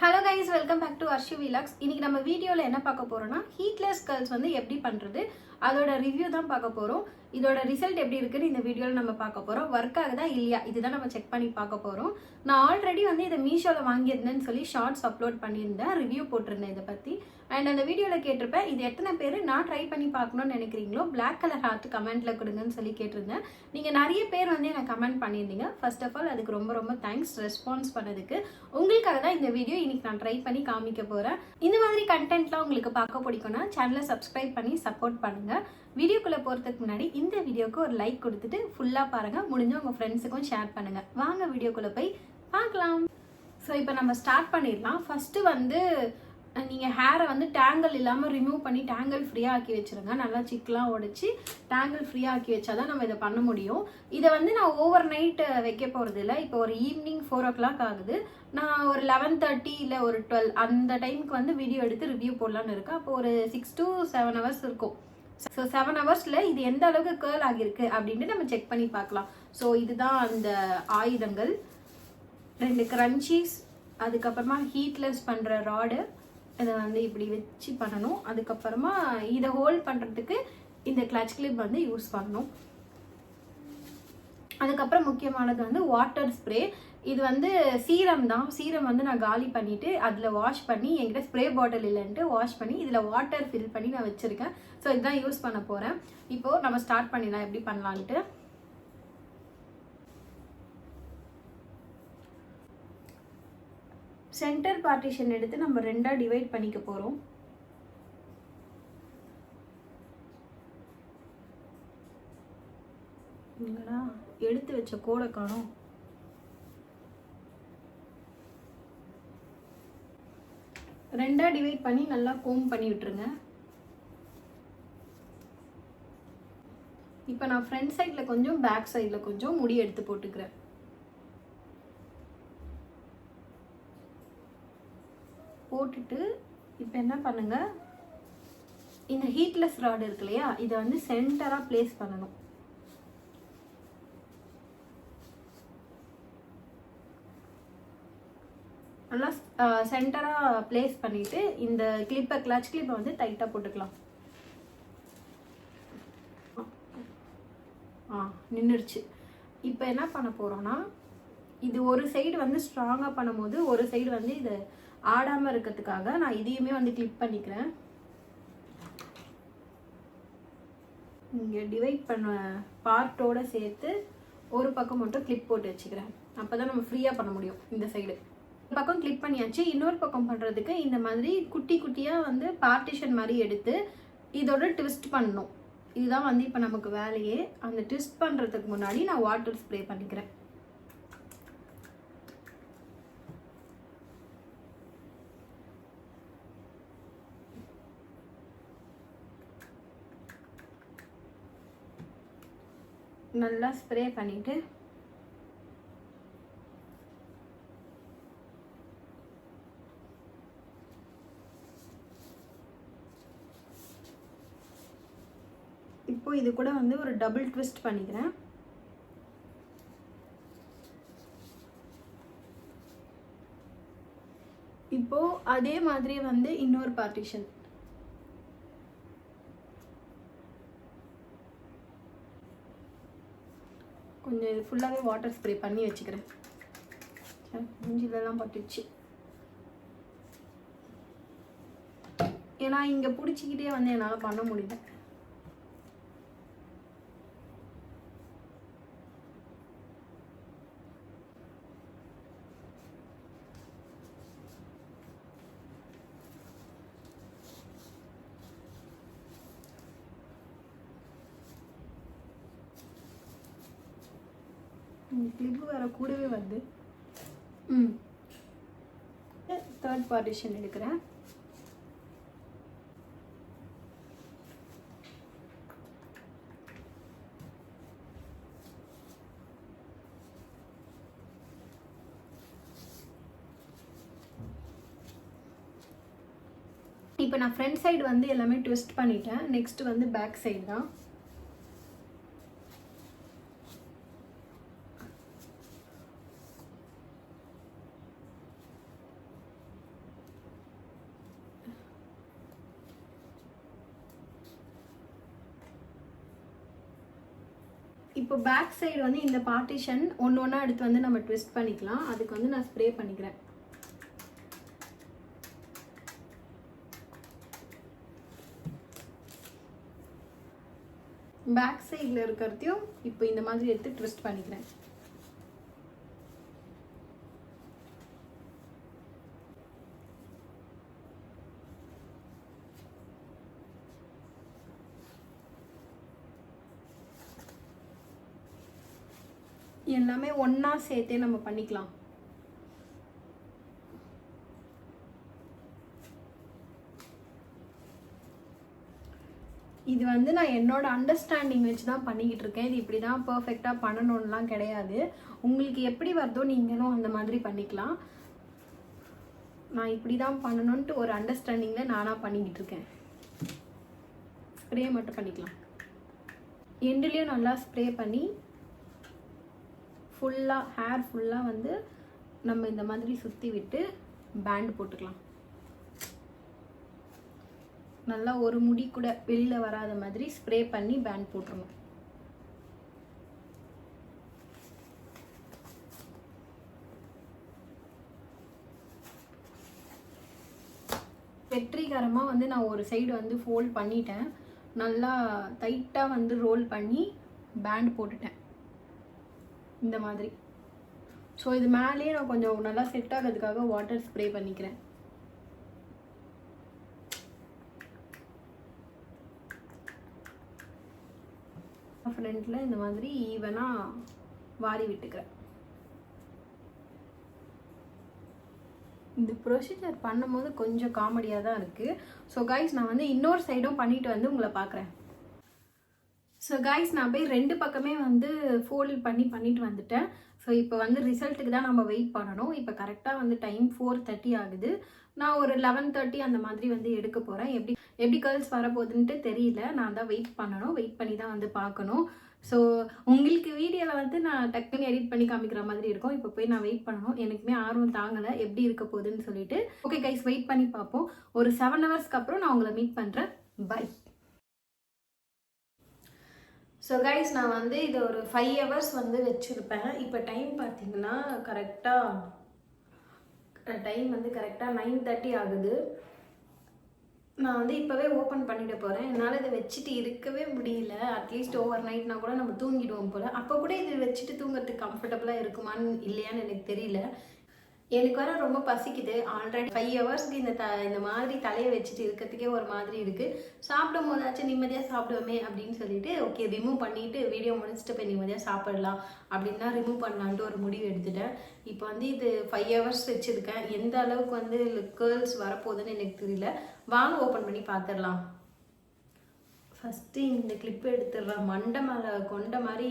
Hello guys, welcome back to Arshu vlogs. இன்னைக்கு நம்ம வீடியோவில் என்ன பார்க்க போறோம்னா ஹீட்லெஸ் கர்ல்ஸ் வந்து எப்படி பண்ணுறது அதோட ரிவ்யூ தான் பார்க்க போகிறோம். இதோட ரிசல்ட் எப்படி இருக்குன்னு இந்த வீடியோவில் நம்ம பார்க்க போகிறோம். ஒர்க் ஆகுதா இல்லையா இதுதான் நம்ம செக் பண்ணி பார்க்க போகிறோம். நான் ஆல்ரெடி வந்து இதை மீஷோவில் வாங்கியிருந்தேன்னு சொல்லி ஷார்ட்ஸ் அப்லோட் பண்ணியிருந்தேன், ரிவ்யூ போட்டிருந்தேன் இதை பற்றி. அண்ட் அந்த வீடியோவில் கேட்டிருப்பேன், இது எத்தனை பேர் நான் ட்ரை பண்ணி பார்க்கணும்னு நினைக்கிறீங்களோ பிளாக் கலர் ஹார்ட் கமெண்ட்டில் கொடுங்கன்னு சொல்லி கேட்டிருந்தேன். நீங்கள் நிறைய பேர் வந்து எனக்கு கமெண்ட் பண்ணியிருந்தீங்க. ஃபர்ஸ்ட் ஆஃப் ஆல் அதுக்கு ரொம்ப ரொம்ப தேங்க்ஸ் ரெஸ்பான்ஸ் பண்ணதுக்கு. உங்களுக்காக தான் இந்த வீடியோ இன்னைக்கு நான் ட்ரை பண்ணி காமிக்க போகிறேன். இந்த மாதிரி கண்டென்ட்லாம் உங்களுக்கு பார்க்க பிடிக்கும்னா சேனலை சப்ஸ்கிரைப் பண்ணி சப்போர்ட் பண்ணுங்கள். வீடியோக்குள்ளே போகிறதுக்கு முன்னாடி இந்த வீடியோக்கு ஒரு லைக் கொடுத்துட்டு ஃபுல்லாக பாருங்கள், முடிஞ்ச உங்கள் ஃப்ரெண்ட்ஸுக்கும் ஷேர் பண்ணுங்கள். வாங்க வீடியோக்குள்ளே போய் பார்க்கலாம். ஸோ இப்போ நம்ம ஸ்டார்ட் பண்ணிடலாம். ஃபஸ்ட்டு வந்து நீங்கள் ஹேரை வந்து டேங்கிள் இல்லாமல் ரிமூவ் பண்ணி டேங்கிள் ஃப்ரீயாக ஆக்கி வச்சுருங்க. நல்லா சிக்கெலாம் உடைச்சி டேங்கிள் ஃப்ரீயாக ஆக்கி வச்சா தான் நம்ம இதை பண்ண முடியும். இதை வந்து நான் ஓவர் நைட் வைக்க போகிறது இல்லை. இப்போ ஒரு ஈவினிங் 4 o'clock ஆகுது. நான் ஒரு 11:30 இல்லை ஒரு 12 அந்த டைமுக்கு வந்து வீடியோ எடுத்து ரிவ்யூ போடலான்னு இருக்கேன். அப்போ ஒரு 6 to 7 hours இருக்கும். ஸோ 7 hours இது எந்த அளவுக்கு கேர்ள் ஆகியிருக்கு அப்படின்ட்டு நம்ம செக் பண்ணி பார்க்கலாம். ஸோ இதுதான் அந்த ஆயுதங்கள், 2 கிரன்ச்சீஸ், அதுக்கப்புறமா ஹீட்லெஸ் பண்ணுற ராடு. இதை வந்து இப்படி வச்சு பண்ணணும். அதுக்கப்புறமா இதை ஹோல்ட் பண்ணுறதுக்கு இந்த கிளட்ச் கிளிப் வந்து யூஸ் பண்ணணும். அதுக்கப்புறம் முக்கியமானது வந்து வாட்டர் ஸ்ப்ரே. இது வந்து சீரம் தான். சீரம் வந்து நான் காலி பண்ணிவிட்டு அதில் வாஷ் பண்ணி, என்கிட்ட ஸ்ப்ரே பாட்டில் இல்லைன்ட்டு வாஷ் பண்ணி இதில் வாட்டர் ஃபில் பண்ணி நான் வச்சுருக்கேன். ஸோ இதுதான் யூஸ் பண்ண போகிறேன். இப்போது நம்ம ஸ்டார்ட் பண்ணிடலாம் எப்படி பண்ணலான்ட்டு. சென்டர் பார்ட்டிஷன் எடுத்து நம்ம 2ஆக டிவைட் பண்ணிக்க போகிறோம். இல்லைடா எடுத்து வச்ச கோடை காணோம். ரெண்டாக டிவைட் பண்ணி நல்லா கோம் பண்ணி விட்டுருங்க. இப்போ நான் ஃப்ரண்ட் சைடில் கொஞ்சம் பேக் சைடில் கொஞ்சம் முடி எடுத்து போட்டுக்கிறேன். போட்டுட்டு இப்போ என்ன பண்ணுங்க, இந்த ஹீட்லெஸ் ராட் இருக்கு இல்லையா, இதை வந்து சென்டராக பிளேஸ் பண்ணணும். நல்லா சென்டராக பிளேஸ் பண்ணிட்டு இந்த கிளிப்பை கிளட்ச் கிளிப்பை வந்து டைட்டாக போட்டுக்கலாம். நின்றுடுச்சு. இப்போ என்ன பண்ண போகிறோன்னா, இது ஒரு சைடு வந்து ஸ்ட்ராங்காக பண்ணும்போது ஒரு சைடு வந்து இது ஆடாமல் இருக்கிறதுக்காக நான் இதையுமே வந்து கிளிப் பண்ணிக்கிறேன். இங்கே டிவைட் பண்ண பார்ட்டோடு சேர்த்து ஒரு பக்கம் மட்டும் கிளிப் போட்டு வச்சுக்கிறேன். அப்போ தான் நம்ம ஃப்ரீயாக பண்ண முடியும். இந்த சைடு பக்கம் கிளிப் பண்ணியாச்சு. இன்னொரு பக்கம் பண்ணுறதுக்கு இந்த மாதிரி குட்டி குட்டியாக வந்து பார்ட்டிஷன் மாதிரி எடுத்து இதோட ட்விஸ்ட் பண்ணணும். இதுதான் வந்து இப்போ நமக்கு வேலையே. அந்த ட்விஸ்ட் பண்ணுறதுக்கு முன்னாடி நான் வாட்டர் ஸ்ப்ரே பண்ணிக்கிறேன். நல்லா ஸ்ப்ரே பண்ணிட்டு இப்போ இது கூட வந்து ஒரு டபுள் ட்விஸ்ட் பண்ணிக்கிறேன். இப்போ அதே மாதிரி வந்து இன்னொரு பார்ட்டிஷன் கொஞ்சம் இது ஃபுல்லாகவே வாட்டர் ஸ்ப்ரே பண்ணி வச்சுக்கிறேன். மூஞ்சிலெல்லாம் பட்டுச்சு. ஏன்னா இங்கே பிடிச்சிக்கிட்டே வந்து என்னால் பண்ண முடியல. கிளிப்பு வேற கூடவே வந்து தேர்ட் பார்ட்டிஷன் எடுக்கிறேன். இப்போ நான் ஃப்ரண்ட் சைடு வந்து எல்லாமே ட்விஸ்ட் பண்ணிட்டேன். நெக்ஸ்ட் வந்து பேக் சைடு தான். இப்போ பேக் சைடு வந்து இந்த பார்ட்டிஷன் ஒன்று ஒன்றா எடுத்து வந்து நம்ம ட்விஸ்ட் பண்ணிக்கலாம். அதுக்கு வந்து நான் ஸ்ப்ரே பண்ணிக்கிறேன். பேக் சைடில் இருக்கிறதையும் இப்போ இந்த மாதிரி எடுத்து ட்விஸ்ட் பண்ணிக்கிறேன். எல்லாமே ஒன்றா சேர்த்தே நம்ம பண்ணிக்கலாம். இது வந்து நான் என்னோட அண்டர்ஸ்டாண்டிங் வச்சு தான் பண்ணிக்கிட்டு இருக்கேன். இது இப்படி தான் பர்ஃபெக்டாக பண்ணணும்லாம் கிடையாது. உங்களுக்கு எப்படி வருதோ நீங்களும் அந்த மாதிரி பண்ணிக்கலாம். நான் இப்படி தான் பண்ணணுன்ட்டு ஒரு அண்டர்ஸ்டாண்டிங்கில் நானாக பண்ணிக்கிட்டு இருக்கேன். ஸ்ப்ரே மட்டும் பண்ணிக்கலாம். எண்டுலேயும் நல்லா ஸ்ப்ரே பண்ணி ஃபுல்லாக ஹேர் ஃபுல்லாக வந்து நம்ம இந்த மாதிரி சுற்றி விட்டு பேண்ட் போட்டுக்கலாம். நல்லா ஒரு முடி கூட வெளியில் வராத மாதிரி ஸ்ப்ரே பண்ணி பேண்ட் போட்டுருணும். வெற்றிகரமாக வந்து நான் ஒரு சைடு வந்து ஃபோல்ட் பண்ணிட்டேன். நல்லா டைட்டாக வந்து ரோல் பண்ணி பேண்ட் போட்டுட்டேன் இந்த மாதிரி. ஸோ இது மேலேயே நான் கொஞ்சம் நல்லா செட் ஆகிறதுக்காக வாட்டர் ஸ்ப்ரே பண்ணிக்கிறேன். ஃப்ரண்ட்டில் இந்த மாதிரி ஈவனாக வாரி விட்டுக்கிறேன். இந்த ப்ரொசீஜர் பண்ணும்போது கொஞ்சம் காமெடியாக தான் இருக்குது. ஸோ கைஸ் நான் வந்து இன்னொரு சைடும் பண்ணிட்டு வந்து உங்களை பார்க்குறேன். ஸோ கைஸ் நான் போய் 2 பக்கமே வந்து ஃபோல்ட் பண்ணிட்டு வந்துட்டேன். ஸோ இப்போ வந்து ரிசல்ட்டுக்கு தான் நம்ம வெயிட் பண்ணணும். இப்போ கரெக்டாக வந்து டைம் 4:30 ஆகுது. நான் ஒரு 11:30 அந்த மாதிரி வந்து எடுக்க போகிறேன். எப்படி கேர்ள்ஸ் வரப்போகுதுன்ட்டு தெரியல. நான் தான் வெயிட் பண்ணணும். வெயிட் பண்ணி தான் வந்து பார்க்கணும். ஸோ உங்களுக்கு வீடியோவில் வந்து நான் டக்குன்னு எடிட் பண்ணி காமிக்கிற மாதிரி இருக்கும். இப்போ போய் நான் வெயிட் பண்ணணும். எனக்குமே ஆர்வம் தாங்கலை எப்படி இருக்க போகுதுன்னு சொல்லிட்டு. ஓகே கைஸ் வெயிட் பண்ணி பார்ப்போம். ஒரு 7 ஹவர்ஸ்க்கு அப்புறம் நான் உங்களை மீட் பண்ணுறேன். பை. ஸோ கைஸ் நான் வந்து இதை ஒரு 5 ஹவர்ஸ் வந்து வச்சுருப்பேன். இப்போ டைம் பார்த்தீங்கன்னா கரெக்டாக 9:30 ஆகுது. நான் வந்து இப்போவே ஓப்பன் பண்ணிட போகிறேன். என்னால் இதை வச்சுட்டு இருக்கவே முடியல. அட்லீஸ்ட் ஓவர் நைட்னா கூட நம்ம தூங்கிடுவோம் போல். அப்போ கூட இதை வச்சுட்டு தூங்குறதுக்கு கம்ஃபர்டபுளாக இருக்குமான்னு இல்லையான்னு எனக்கு தெரியல. எனக்கு வர ரொம்ப பசிக்குது. ஆல்ரெடி 5 ஹவர்ஸ்க்கு இந்த மாதிரி தலையை வச்சுட்டு இருக்கிறதுக்கே ஒரு மாதிரி இருக்குது. சாப்பிடும் போதாச்சும் நிம்மதியாக சாப்பிடுவோமே அப்படின்னு சொல்லிட்டு ஓகே ரிமூவ் பண்ணிவிட்டு வீடியோ முடிச்சுட்டு போய் நிம்மதியாக சாப்பிடலாம் அப்படின்னு தான் ரிமூவ் பண்ணலான்ட்டு ஒரு முடிவு எடுத்துட்டேன். இப்போ வந்து இது 5 ஹவர்ஸ் வச்சுருக்கேன். எந்த அளவுக்கு வந்து கேர்ள்ஸ் வரப்போகுதுன்னு எனக்கு தெரியல. வாங்க ஓப்பன் பண்ணி பார்த்துடலாம். ஃபஸ்ட்டு இந்த கிளிப் எடுத்துடுறேன். மண்டை மேலே கொண்ட மாதிரி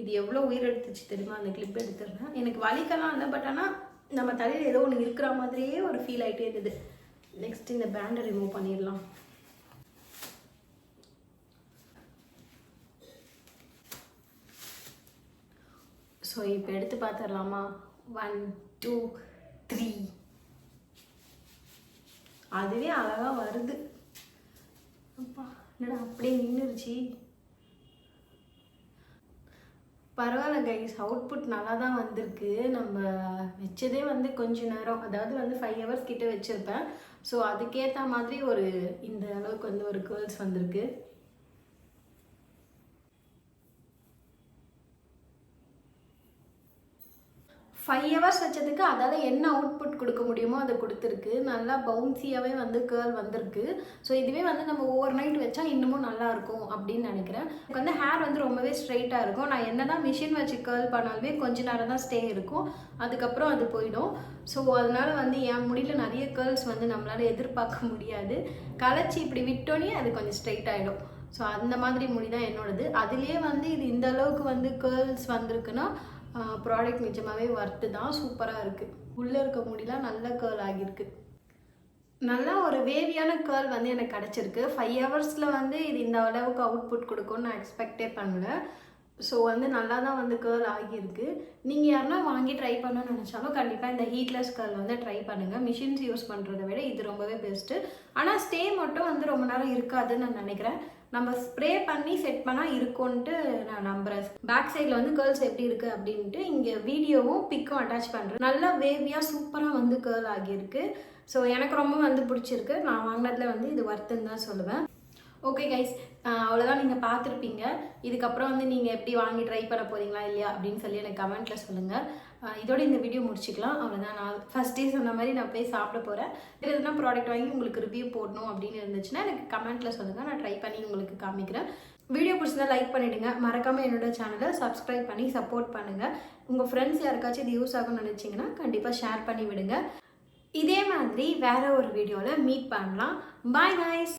இது எவ்வளோ உயிர் எடுத்துச்சு தெரியுமா? அந்த கிளிப் எடுத்துடுறேன். எனக்கு வலிக்கலாம் இல்லை, பட் ஆனால் நம்ம தலையில் ஏதோ ஒன்று இருக்கிற மாதிரியே ஒரு ஃபீல் ஆகிட்டே இருந்தது. நெக்ஸ்ட் இந்த பேண்டை ரிமூவ் பண்ணிடலாம். ஸோ இப்போ எடுத்து பார்த்துடலாமா? 1 2 3. அதுவே அழகாக வருது. அப்பா என்னடா அப்படியே நின்றுருச்சு. பரவாயில்ல கைஸ், அவுட்புட் நல்லா தான் வந்திருக்கு. நம்ம வச்சதே வந்து கொஞ்ச நேரம், அதாவது வந்து 5 ஹவர்ஸ் கிட்ட வச்சுருப்பேன். ஸோ அதுக்கேற்ற மாதிரி ஒரு இந்த அளவுக்கு வந்து ஒரு கேர்ள்ஸ் வந்திருக்கு. 5 ஹவர்ஸ் வச்சதுக்கு அதால் என்ன அவுட்புட் கொடுக்க முடியுமோ அதை கொடுத்துருக்கு. நல்லா பவுன்சியாகவே வந்து கேர்ள் வந்திருக்கு. ஸோ இதுவே வந்து நம்ம ஓவர் நைட் வச்சா இன்னமும் நல்லாயிருக்கும் அப்படின்னு நினைக்கிறேன். எனக்கு வந்து ஹேர் வந்து ரொம்பவே ஸ்ட்ரைட்டாக இருக்கும். நான் என்ன தான் மிஷின் வச்சு கேர்ள் பண்ணாலுமே கொஞ்ச நேரம் தான் ஸ்டே இருக்கும், அதுக்கப்புறம் அது போயிடும். ஸோ அதனால் வந்து என் முடியல நிறைய கேர்ள்ஸ் வந்து நம்மளால் எதிர்பார்க்க முடியாது. கலைச்சி இப்படி விட்டோன்னே அது கொஞ்சம் ஸ்ட்ரைட் ஆகிடும். ஸோ அந்த மாதிரி முடி தான் என்னோடது. அதுலேயே வந்து இது இந்த அளவுக்கு வந்து கேர்ள்ஸ் வந்திருக்குன்னா ப்ராடக்ட் நிஜமாகவே ஒர்த்து தான். சூப்பராக இருக்குது. உள்ளே இருக்க முடியலாம் நல்ல கேர்ள் ஆகியிருக்கு. நல்லா ஒரு வேவியான கேர்ள் வந்து எனக்கு கிடச்சிருக்கு. 5 ஹவர்ஸில் வந்து இது இந்த அளவுக்கு அவுட்புட் கொடுக்கும்னு நான் எக்ஸ்பெக்டே பண்ணல. ஸோ வந்து நல்லா தான் வந்து கேர்ள் ஆகியிருக்கு. நீங்கள் யாருன்னா வாங்கி ட்ரை பண்ணணும்னு நினச்சாலும் கண்டிப்பாக இந்த ஹீட்லெஸ் கேர்ள் வந்து ட்ரை பண்ணுங்கள். மிஷின்ஸ் யூஸ் பண்ணுறதை விட இது ரொம்பவே பெஸ்ட்டு. ஆனால் ஸ்டே மட்டும் வந்து ரொம்ப நேரம் இருக்காதுன்னு நான் நினைக்கிறேன். நம்ம ஸ்ப்ரே பண்ணி செட் பண்ணால் இருக்கும்ன்ட்டு நான் நம்புகிறேன். பேக் சைடில் வந்து கேர்ள்ஸ் எப்படி இருக்குது அப்படின்ட்டு இங்கே வீடியோவும் பிக்கும் அட்டாச் பண்ணுறேன். நல்லா வேவியாக சூப்பராக வந்து கேர்ள் ஆகியிருக்கு. ஸோ எனக்கு ரொம்ப வந்து பிடிச்சிருக்கு. நான் வாங்கினதில் வந்து இது ஒர்த்துன்னு தான் சொல்லுவேன். ஓகே கைஸ், அவ்வளோதான். நீங்கள் பார்த்துருப்பீங்க. இதுக்கப்புறம் வந்து நீங்கள் எப்படி வாங்கி ட்ரை பண்ண போகிறீங்களா இல்லையா அப்படின்னு சொல்லி எனக்கு கமெண்ட்டில் சொல்லுங்கள். இதோட இந்த வீடியோ முடிச்சிக்கலாம். அவ்வளோதான். நான் ஃபஸ்ட்டே சொன்ன மாதிரி நான் போய் சாப்பிட போகிறேன். எதுனா ப்ராடக்ட் வாங்கி உங்களுக்கு ரிவ்யூ போடணும் அப்படின்னு இருந்துச்சுன்னா எனக்கு கமெண்ட்டில் சொல்லுங்கள். நான் ட்ரை பண்ணி உங்களுக்கு காமிக்கிறேன். வீடியோ பிடிச்சதா லைக் பண்ணிவிடுங்க. மறக்காமல் என்னோட சேனலை சப்ஸ்கிரைப் பண்ணி சப்போர்ட் பண்ணுங்கள். உங்கள் ஃப்ரெண்ட்ஸ் யாருக்காச்சும் இது யூஸ் ஆகும்னு நினச்சிங்கன்னா கண்டிப்பாக ஷேர் பண்ணி விடுங்க. இதே மாதிரி வேறு ஒரு வீடியோவில் மீட் பண்ணலாம். Bye guys.